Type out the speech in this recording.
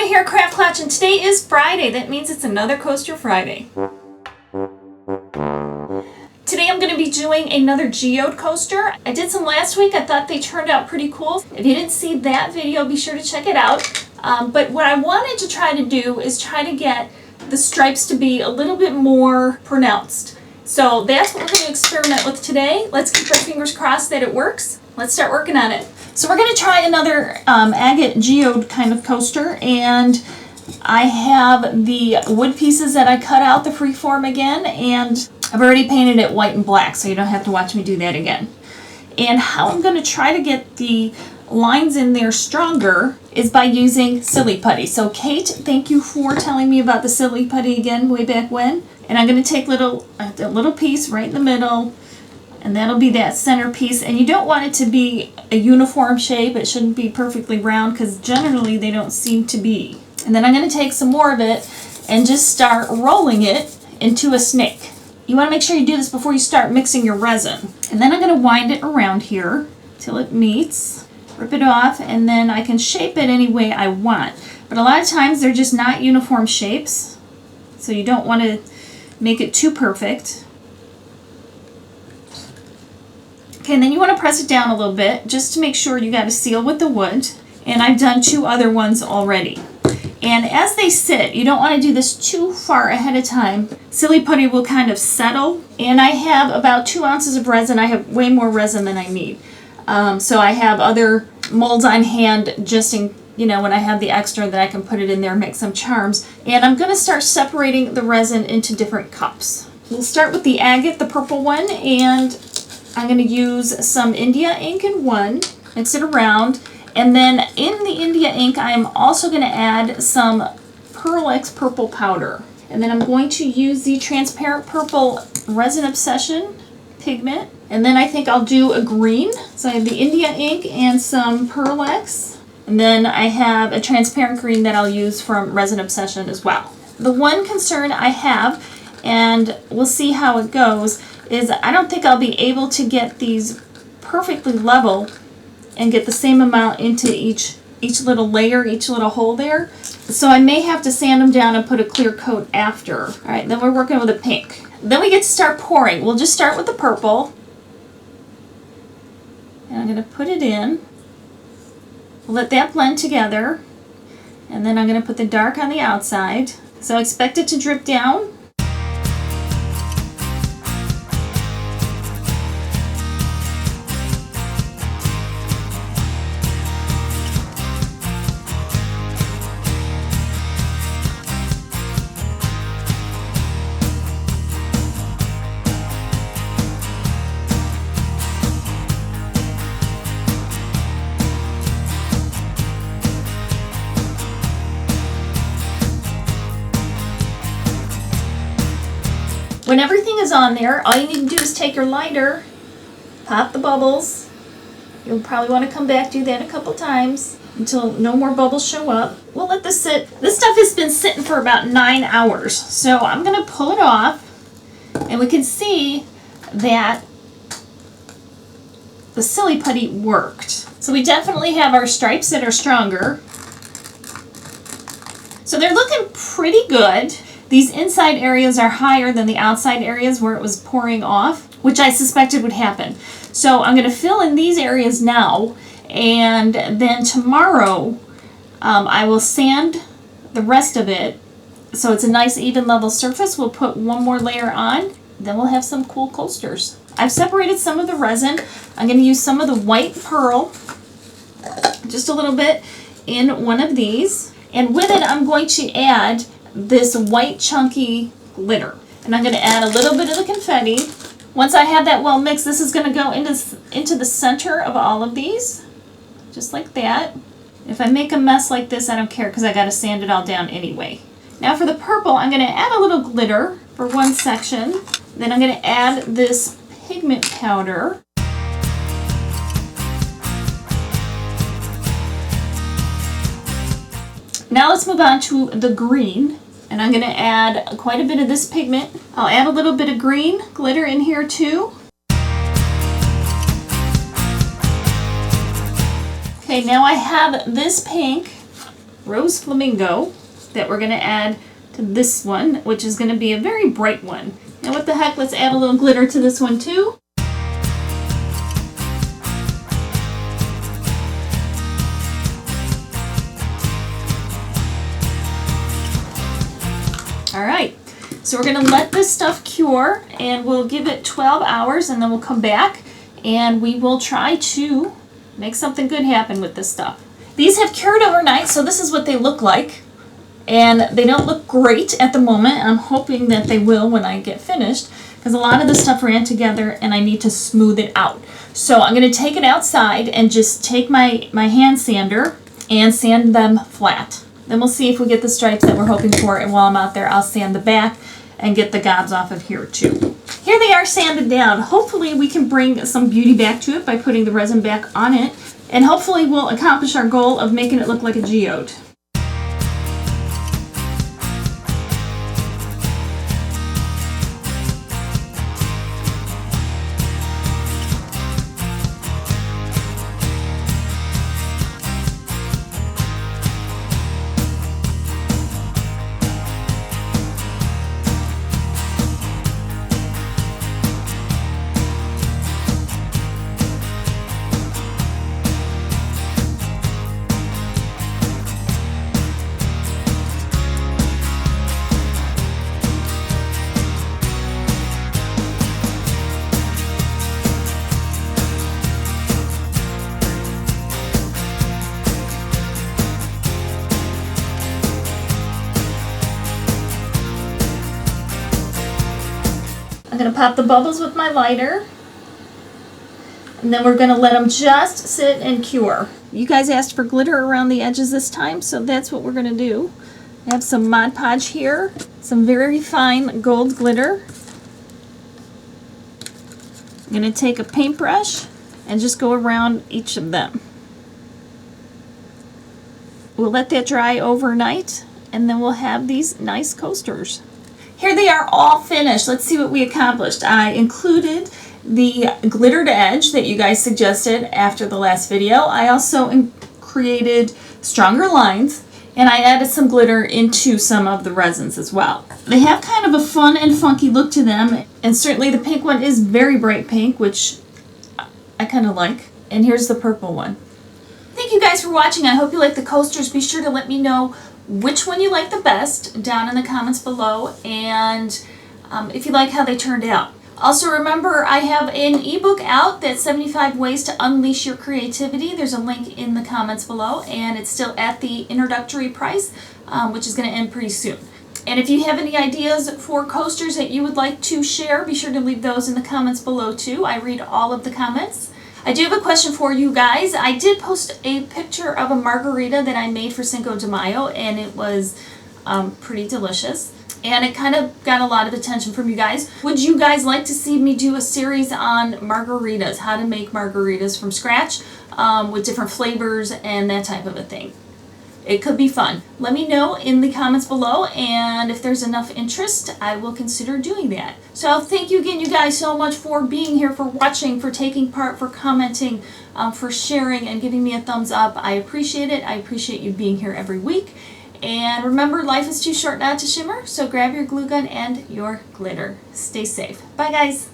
Mona here, CraftKlatch, and today is Friday. That means it's another Coaster Friday. Today I'm going to be doing another Geode coaster. I did some last week. I thought they turned out pretty cool. If you didn't see that video, be sure to check it out. But what I wanted to try to do is try to get the stripes to be a little bit more pronounced. So that's what we're going to experiment with today. Let's keep our fingers crossed that it works. Let's start working on it. So we're going to try another agate geode kind of coaster, and I have the wood pieces that I cut out, the freeform again, and I've already painted it white and black, so you don't have to watch me do that again. And how I'm going to try to get the lines in there stronger is by using silly putty. So Kate, thank you for telling me about the silly putty again way back when. And I'm going to take a little piece right in the middle, and that'll be that center piece. And you don't want it to be a uniform shape. It shouldn't be perfectly round because generally they don't seem to be. And then I'm going to take some more of it and just start rolling it into a snake. You want to make sure you do this before you start mixing your resin. And then I'm going to wind it around here till it meets. Rip it off, and then I can shape it any way I want. But a lot of times they're just not uniform shapes, so you don't want to make it too perfect. Okay, and then you want to press it down a little bit just to make sure you got a seal with the wood. And I've done 2 other ones already. And as they sit, you don't want to do this too far ahead of time. Silly putty will kind of settle. And I have about 2 ounces of resin. I have way more resin than I need. So I have other molds on hand just in, when I have the extra that I can put it in there and make some charms. And I'm going to start separating the resin into different cups. We'll start with the agate, the purple one, and I'm going to use some India ink in one, mix it around, and then in the India ink I'm also going to add some Pearl X purple powder. And then I'm going to use the transparent purple Resin Obsession pigment, and then I think I'll do a green. So I have the India ink and some Pearl X, and then I have a transparent green that I'll use from Resin Obsession as well. The one concern I have, and we'll see how it goes, is I don't think I'll be able to get these perfectly level and get the same amount into each little layer, each little hole there. So I may have to sand them down and put a clear coat after. All right, then we're working with a pink. Then we get to start pouring. We'll just start with the purple. And I'm going to put it in. We'll let that blend together. And then I'm going to put the dark on the outside. So expect it to drip down. When everything is on there, all you need to do is take your lighter, pop the bubbles. You'll probably want to come back, do that a couple times until no more bubbles show up. We'll let this sit. This stuff has been sitting for about 9 hours. So I'm going to pull it off, and we can see that the silly putty worked. So we definitely have our stripes that are stronger. So they're looking pretty good. These inside areas are higher than the outside areas where it was pouring off, which I suspected would happen. So I'm going to fill in these areas now, and then tomorrow I will sand the rest of it so it's a nice even level surface. We'll put one more layer on, then we'll have some cool coasters. I've separated some of the resin. I'm going to use some of the white pearl, just a little bit, in one of these. And with it I'm going to add this white chunky glitter, and I'm going to add a little bit of the confetti. Once I have that well mixed, this is going to go into the center of all of these, just like that. If I make a mess like this, I don't care because I got to sand it all down anyway. Now for the purple, I'm going to add a little glitter for one section. Then I'm going to add this pigment powder. Now let's move on to the green, and I'm going to add quite a bit of this pigment. I'll add a little bit of green glitter in here too. Okay, now I have this pink, rose flamingo that we're going to add to this one, which is going to be a very bright one. And what the heck, let's add a little glitter to this one too. All right, so we're going to let this stuff cure, and we'll give it 12 hours, and then we'll come back and we will try to make something good happen with this stuff. These have cured overnight, so this is what they look like. And they don't look great at the moment. I'm hoping that they will when I get finished, because a lot of the stuff ran together and I need to smooth it out. So I'm going to take it outside and just take my hand sander and sand them flat. Then we'll see if we get the stripes that we're hoping for, and while I'm out there, I'll sand the back and get the gobs off of here too. Here they are sanded down. Hopefully we can bring some beauty back to it by putting the resin back on it, and hopefully we'll accomplish our goal of making it look like a geode. I'm going to pop the bubbles with my lighter, and then we're going to let them just sit and cure. You guys asked for glitter around the edges this time, so that's what we're going to do. I have some Mod Podge here, some very fine gold glitter. I'm going to take a paintbrush and just go around each of them. We'll let that dry overnight, and then we'll have these nice coasters. Here they are all finished. Let's see what we accomplished. I included the glittered edge that you guys suggested after the last video. I also created stronger lines, and I added some glitter into some of the resins as well. They have kind of a fun and funky look to them, and certainly the pink one is very bright pink, which I kind of like. And here's the purple one. Thank you guys for watching. I hope you like the coasters. Be sure to let me know which one you like the best down in the comments below, and if you like how they turned out. Also remember, I have an ebook out that's 75 ways to unleash your creativity. There's a link in the comments below, and it's still at the introductory price, which is going to end pretty soon. And if you have any ideas for coasters that you would like to share, be sure to leave those in the comments below too. I read all of the comments. I do have a question for you guys. I did post a picture of a margarita that I made for Cinco de Mayo, and it was pretty delicious. And it kind of got a lot of attention from you guys. Would you guys like to see me do a series on margaritas, how to make margaritas from scratch with different flavors and that type of a thing? It could be fun. Let me know in the comments below, and if there's enough interest, I will consider doing that. So thank you again, you guys, so much for being here, for watching, for taking part, for commenting, for sharing and giving me a thumbs up. I appreciate it. I appreciate you being here every week. And remember, life is too short not to shimmer, so grab your glue gun and your glitter. Stay safe. Bye, guys.